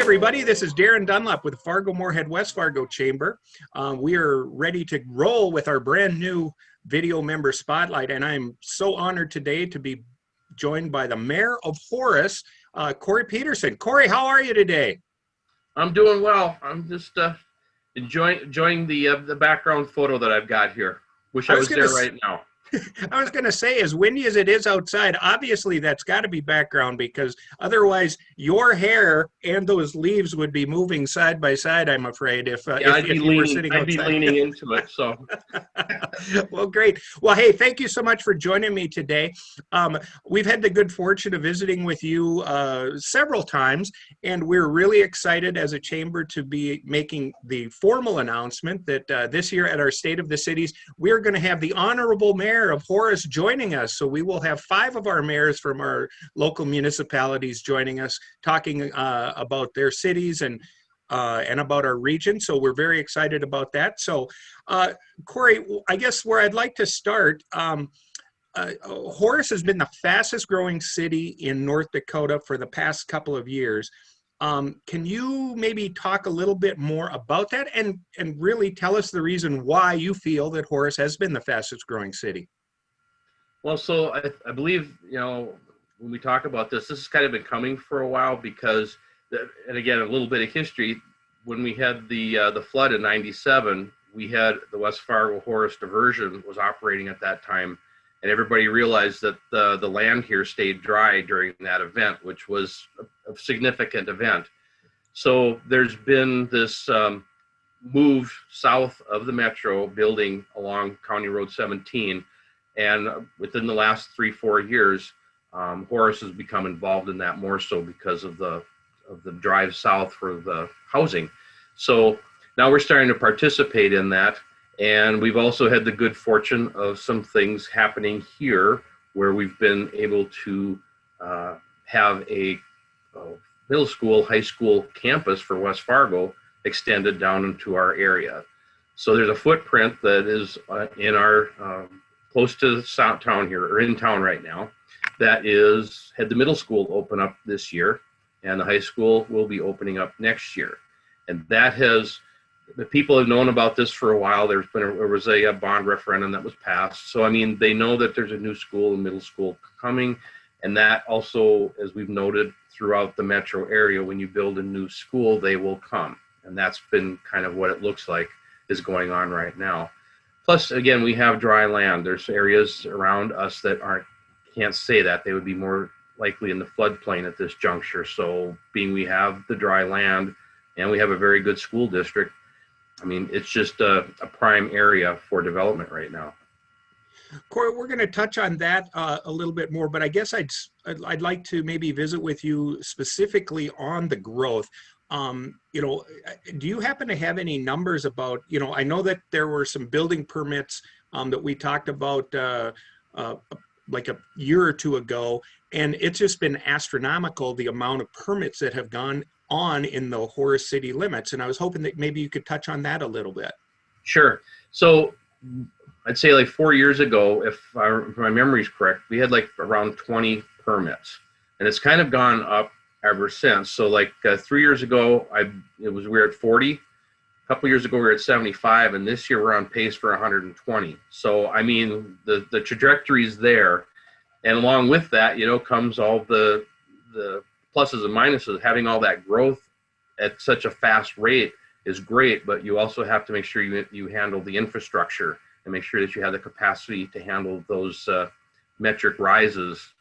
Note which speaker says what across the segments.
Speaker 1: everybody. This is Darren Dunlap with the Fargo-Moorhead West Fargo Chamber. We are ready to roll with our brand new video member spotlight, and I'm so honored today to be joined by the Mayor of Horace, Corey Peterson. Corey, how are you today?
Speaker 2: I'm doing well. I'm just enjoying the background photo that I've got here. Wish I was there right now.
Speaker 1: I was going to say, as windy as it is outside, obviously that's got to be background, because otherwise your hair and those leaves would be moving side by side, I'm afraid, if you were sitting outside.
Speaker 2: I'd be leaning into it. So,
Speaker 1: well, great. Well, hey, thank you so much for joining me today. We've had the good fortune of visiting with you several times, and we're really excited as a chamber to be making the formal announcement that this year at our State of the Cities, we're going to have the Honorable Mayor of Horace joining us. So we will have 5 of our mayors from our local municipalities joining us, talking about their cities and about our region. So we're very excited about that. So Corey, I guess where I'd like to start, Horace has been the fastest growing city in North Dakota for the past couple of years. Can you maybe talk a little bit more about that and really tell us the reason why you feel that Horace has been the fastest growing city?
Speaker 2: well, so I believe, when we talk about this has kind of been coming for a while because, and again, a little bit of history, when we had the flood in '97, we had the West Fargo Horace Diversion was operating at that time, and everybody realized that the land here stayed dry during that event, which was a significant event. So there's been this move south of the metro, building along County Road 17, and within the last 3-4 years, Horace has become involved in that more so because of the drive south for the housing. So now we're starting to participate in that. And we've also had the good fortune of some things happening here where we've been able to have a middle school, high school campus for West Fargo extended down into our area. So there's a footprint that is in our, close to the town here, or in town right now, that had the middle school open up this year, and the high school will be opening up next year. And the people have known about this for a while. There was a bond referendum that was passed. So, I mean, they know that there's a new school and middle school coming. And that also, as we've noted throughout the metro area, when you build a new school, they will come. And that's been kind of what it looks like is going on right now. Plus, again, we have dry land. There's areas around us that can't say that. They would be more likely in the floodplain at this juncture. So we have the dry land and we have a very good school district. I mean, it's just a prime area for development right now.
Speaker 1: Corey, we're going to touch on that a little bit more, but I guess I'd like to maybe visit with you specifically on the growth. Do you happen to have any numbers about, I know that there were some building permits that we talked about like a year or two ago, and it's just been astronomical, the amount of permits that have gone on in the Horace city limits. And I was hoping that maybe you could touch on that a little bit.
Speaker 2: Sure. So I'd say like 4 years ago, if my memory is correct, we had like around 20 permits, and it's kind of gone up ever since. So like 3 years ago, we were at 40. A couple years ago, we were at 75, and this year we're on pace for 120. So, I mean, the trajectory is there. And along with that, comes all the pluses and minuses. Having all that growth at such a fast rate is great, but you also have to make sure you handle the infrastructure and make sure that you have the capacity to handle those metric rises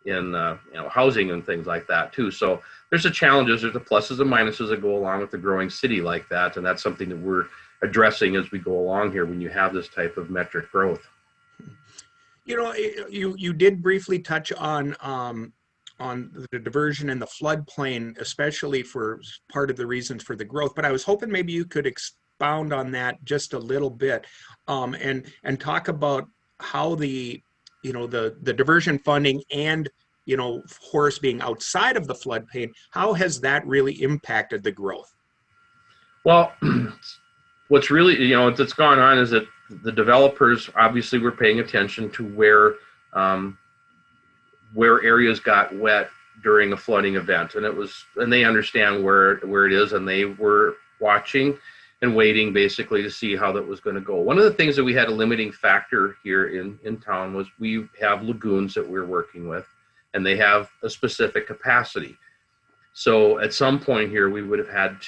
Speaker 2: in housing and things like that too. So there's the challenges, there's the pluses and minuses that go along with a growing city like that, and that's something that we're addressing as we go along here when you have this type of metric growth.
Speaker 1: You did briefly touch on the diversion and the floodplain, especially for part of the reasons for the growth, but I was hoping maybe you could expound on that just a little bit, and talk about how the diversion funding and Horace being outside of the floodplain, how has that really impacted the growth?
Speaker 2: Well, what's really that's gone on is that the developers obviously were paying attention to where areas got wet during a flooding event, and they understand where it is, and they were watching and waiting basically to see how that was going to go. One of the things that we had a limiting factor here in town was we have lagoons that we're working with, and they have a specific capacity. So at some point here, we have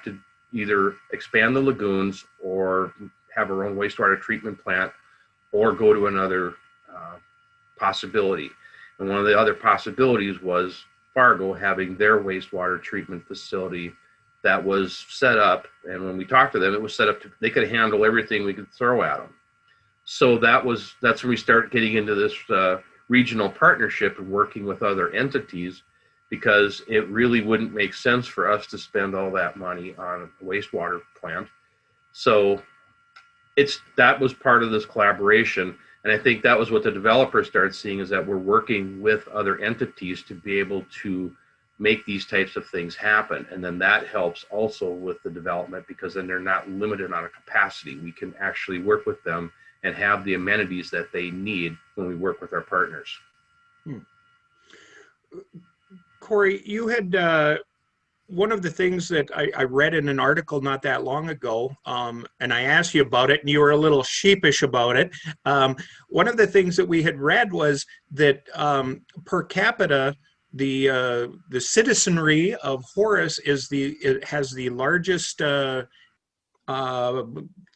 Speaker 2: to either expand the lagoons or have our own wastewater treatment plant or go to another possibility. And one of the other possibilities was Fargo having their wastewater treatment facility that was set up. And when we talked to them, it was set up they could handle everything we could throw at them. So that's when we start getting into this regional partnership and working with other entities, because it really wouldn't make sense for us to spend all that money on a wastewater plant. So that was part of this collaboration. And I think that was what the developers started seeing, is that we're working with other entities to be able to make these types of things happen. And then that helps also with the development, because then they're not limited on a capacity. We can actually work with them and have the amenities that they need when we work with our partners.
Speaker 1: Corey, you had one of the things that I read in an article not that long ago, and I asked you about it, and you were a little sheepish about it. One of the things that we had read was that per capita, the citizenry of Horace has the largest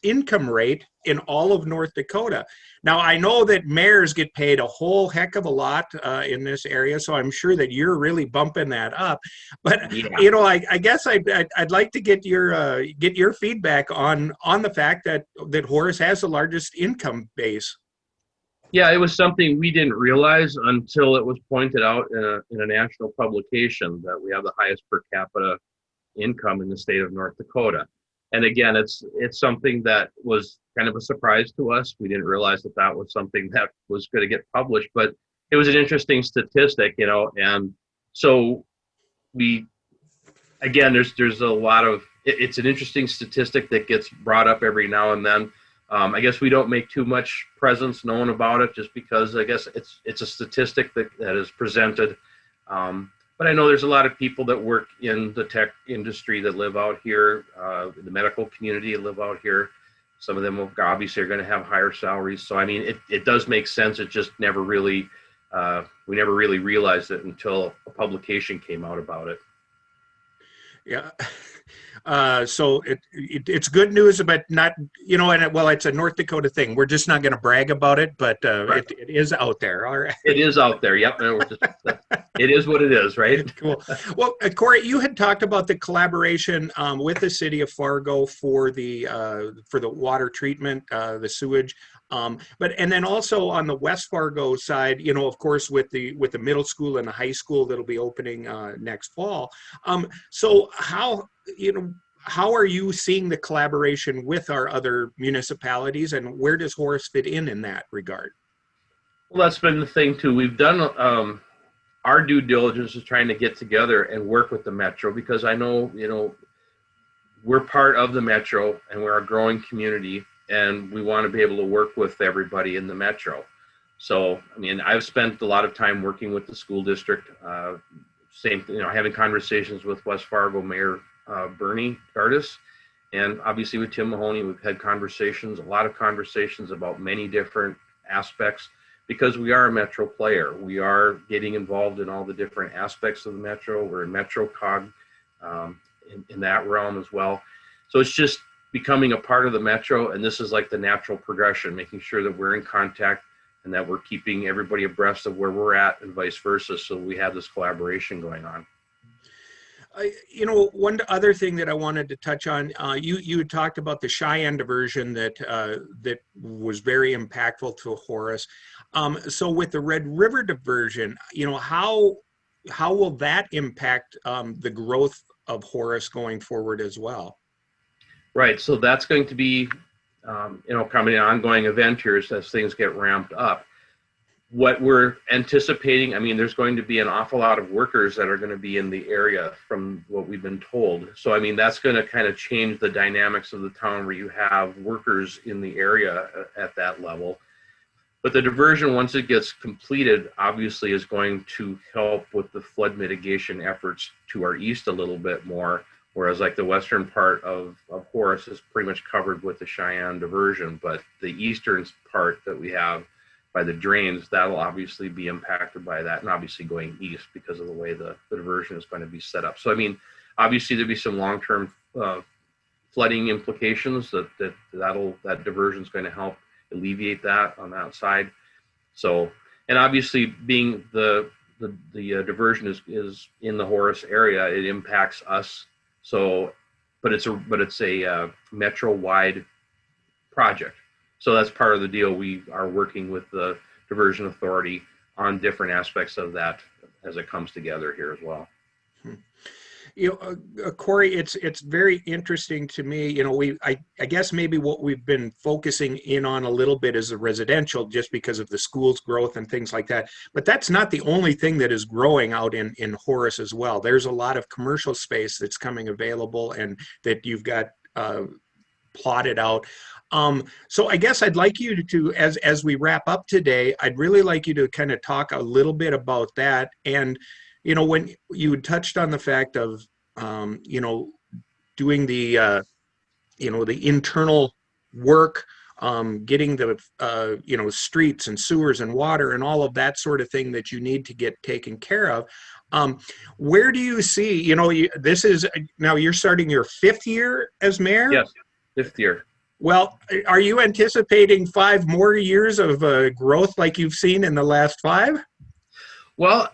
Speaker 1: income rate in all of North Dakota. Now, I know that mayors get paid a whole heck of a lot in this area, so I'm sure that you're really bumping that up. But
Speaker 2: Yeah.
Speaker 1: I guess I'd like to get your feedback on the fact that Horace has the largest income base.
Speaker 2: Yeah, it was something we didn't realize until it was pointed out in a national publication that we have the highest per capita income in the state of North Dakota. And again, it's something that was kind of a surprise to us. We didn't realize that was something that was going to get published, but it was an interesting statistic, and so there's a lot of, it's an interesting statistic that gets brought up every now and then. I guess we don't make too much presence known about it, just because I guess it's a statistic that is presented. But I know there's a lot of people that work in the tech industry that live out here, in the medical community live out here. Some of them obviously are going to have higher salaries. So, I mean, it does make sense. It just never really, we never really realized it until a publication came out about it.
Speaker 1: Yeah. So it's good news, but not, it's a North Dakota thing. We're just not going to brag about it, but
Speaker 2: Right.
Speaker 1: it is out there. All right.
Speaker 2: It is out there. Yep. It is what it is, right?
Speaker 1: Cool. Well, Corey, you had talked about the collaboration with the city of Fargo for the water treatment, the sewage. And then also on the West Fargo side, of course, with the middle school and the high school that'll be opening next fall. So how are you seeing the collaboration with our other municipalities, and where does Horace fit in that regard?
Speaker 2: Well, that's been the thing too. We've done our due diligence is trying to get together and work with the Metro, because I know, we're part of the Metro and we're a growing community, and we want to be able to work with everybody in the Metro. So, I mean, I've spent a lot of time working with the school district, having conversations with West Fargo Mayor Bernie Gardis, and obviously with Tim Mahoney. We've had a lot of conversations about many different aspects, because we are a Metro player. We are getting involved in all the different aspects of the Metro. We're in MetroCog in that realm as well. So it's just becoming a part of the Metro, and this is like the natural progression, making sure that we're in contact and that we're keeping everybody abreast of where we're at and vice versa. So we have this collaboration going on.
Speaker 1: One other thing that I wanted to touch on, you had talked about the Cheyenne diversion that was very impactful to Horace. So with the Red River diversion, how will that impact the growth of Horace going forward as well?
Speaker 2: Right. So that's going to be, coming an ongoing event here as things get ramped up. What we're anticipating, I mean, there's going to be an awful lot of workers that are going to be in the area from what we've been told. So, I mean, that's going to kind of change the dynamics of the town, where you have workers in the area at that level. But the diversion, once it gets completed, obviously is going to help with the flood mitigation efforts to our east a little bit more. Whereas like the western part of Horace is pretty much covered with the Cheyenne diversion, but the eastern part that we have by the drains, that'll obviously be impacted by that, and obviously going east because of the way the diversion is going to be set up. So I mean, obviously there'll be some long-term flooding implications that diversion is going to help alleviate that on that side. So, and obviously being the diversion is in the Horace area, it impacts us. So, but it's a metro-wide project. So that's part of the deal. We are working with the Diversion Authority on different aspects of that as it comes together here as well.
Speaker 1: You know, Corey, it's very interesting to me. You know, I guess maybe what we've been focusing in on a little bit is the residential, just because of the schools growth and things like that. But that's not the only thing that is growing out in Horace as well. There's a lot of commercial space that's coming available and that you've got plotted out. So I guess I'd like you to, as we wrap up today, I'd really like you to kind of talk a little bit about that. And you know, when you touched on the fact of, you know, doing the, you know, the internal work, getting the, you know, streets and sewers and water and all of that sort of thing that you need to get taken care of. Where do you see, you know, this is, now you're starting your 5th year as mayor?
Speaker 2: Yes, 5th year.
Speaker 1: Well, are you anticipating 5 more years of growth like you've seen in the last 5?
Speaker 2: Well,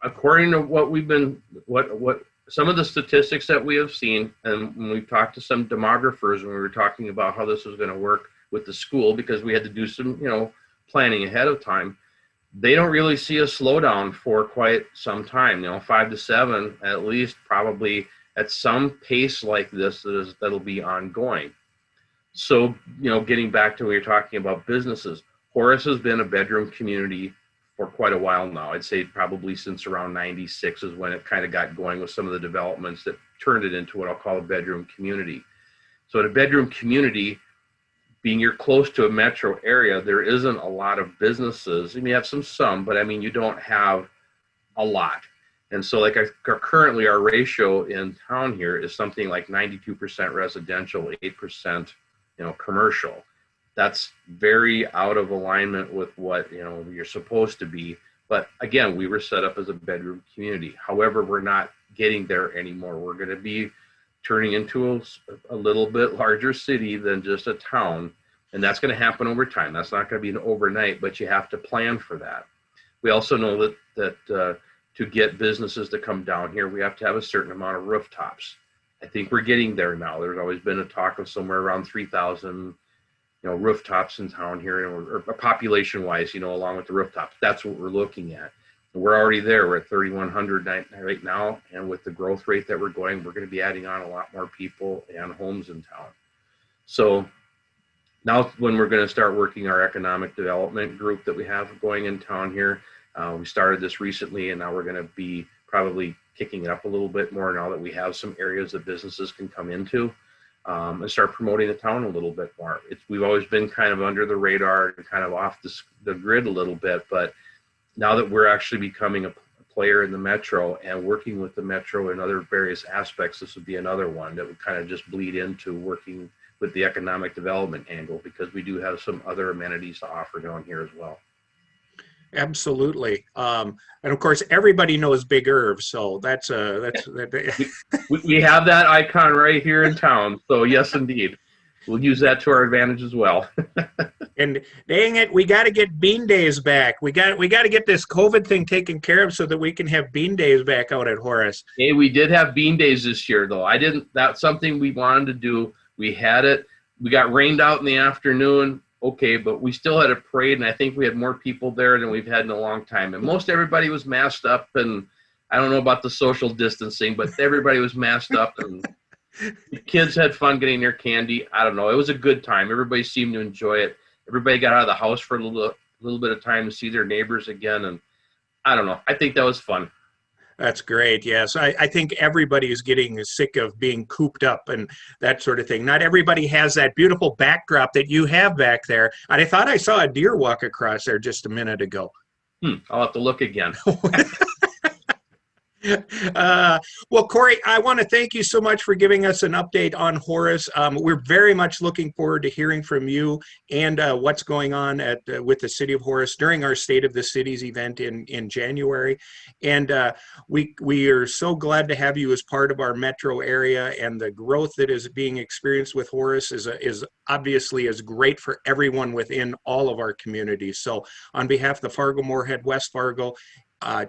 Speaker 2: according to what we've been, what some of the statistics that we have seen, and when we've talked to some demographers, when we were talking about how this was going to work with the school, because we had to do some, you know, planning ahead of time, they don't really see a slowdown for quite some time. You know, 5 to 7 at least, probably at some pace like this that'll be ongoing. So, you know, getting back to what you're talking about businesses, Horace has been a bedroom community for quite a while now. I'd say probably since around 96 is when it kind of got going with some of the developments that turned it into what I'll call a bedroom community. So in a bedroom community, being you're close to a metro area, there isn't a lot of businesses. I mean, you have some, but I mean, you don't have a lot. And so like currently our ratio in town here is something like 92% residential, 8%, you know, commercial. That's very out of alignment with what, you know, you're supposed to be. But again, we were set up as a bedroom community. However, we're not getting there anymore. We're going to be turning into a little bit larger city than just a town. And that's going to happen over time. That's not going to be an overnight, but you have to plan for that. We also know that to get businesses to come down here, we have to have a certain amount of rooftops. I think we're getting there now. There's always been a talk of somewhere around 3,000 rooftops in town here, or population wise, along with the rooftops. That's what we're looking at. We're already there. We're at 3,100 right now. And with the growth rate that we're going to be adding on a lot more people and homes in town. So now when we're going to start working our economic development group that we have going in town here, we started this recently, and now we're going to be probably kicking it up a little bit more now that we have some areas that businesses can come into. And start promoting the town a little bit more. We've always been kind of under the radar and kind of off the grid a little bit, but now that we're actually becoming a player in the metro and working with the metro in other various aspects, this would be another one that would kind of just bleed into working with the economic development angle, because we do have some other amenities to offer down here as well.
Speaker 1: Absolutely. And of course, everybody knows Big Irv, so that's
Speaker 2: we have that icon right here in town. So yes, indeed, we'll use that to our advantage as well.
Speaker 1: And dang it, we got to get bean days back. We got to get this COVID thing taken care of so that we can have bean days back out at Horace.
Speaker 2: Hey, we did have bean days this year, though. That's something we wanted to do. We had it. We got rained out in the afternoon. Okay, but we still had a parade, and I think we had more people there than we've had in a long time. And most everybody was masked up, and I don't know about the social distancing, but everybody was masked up, and the kids had fun getting their candy. I don't know. It was a good time. Everybody seemed to enjoy it. Everybody got out of the house for a little bit of time to see their neighbors again, and I don't know. I think that was fun.
Speaker 1: That's great. Yes, I think everybody is getting sick of being cooped up and that sort of thing. Not everybody has that beautiful backdrop that you have back there. And I thought I saw a deer walk across there just a minute ago.
Speaker 2: I'll have to look again.
Speaker 1: Well, Corey, I want to thank you so much for giving us an update on Horace. We're very much looking forward to hearing from you and what's going on with the City of Horace during our State of the Cities event in January. And we are so glad to have you as part of our metro area, and the growth that is being experienced with Horace is obviously is great for everyone within all of our communities. So on behalf of the Fargo-Moorhead West Fargo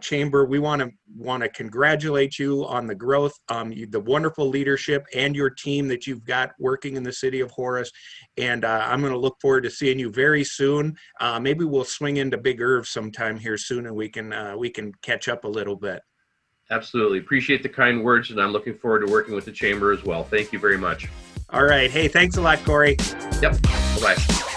Speaker 1: Chamber, we want to congratulate you on the growth, the wonderful leadership, and your team that you've got working in the City of Horace. And I'm going to look forward to seeing you very soon. Maybe we'll swing into Big Irv sometime here soon, and we can catch up a little bit.
Speaker 2: Absolutely. Appreciate the kind words, and I'm looking forward to working with the Chamber as well. Thank you very much.
Speaker 1: All right. Hey, thanks a lot, Corey.
Speaker 2: Yep. Bye-bye.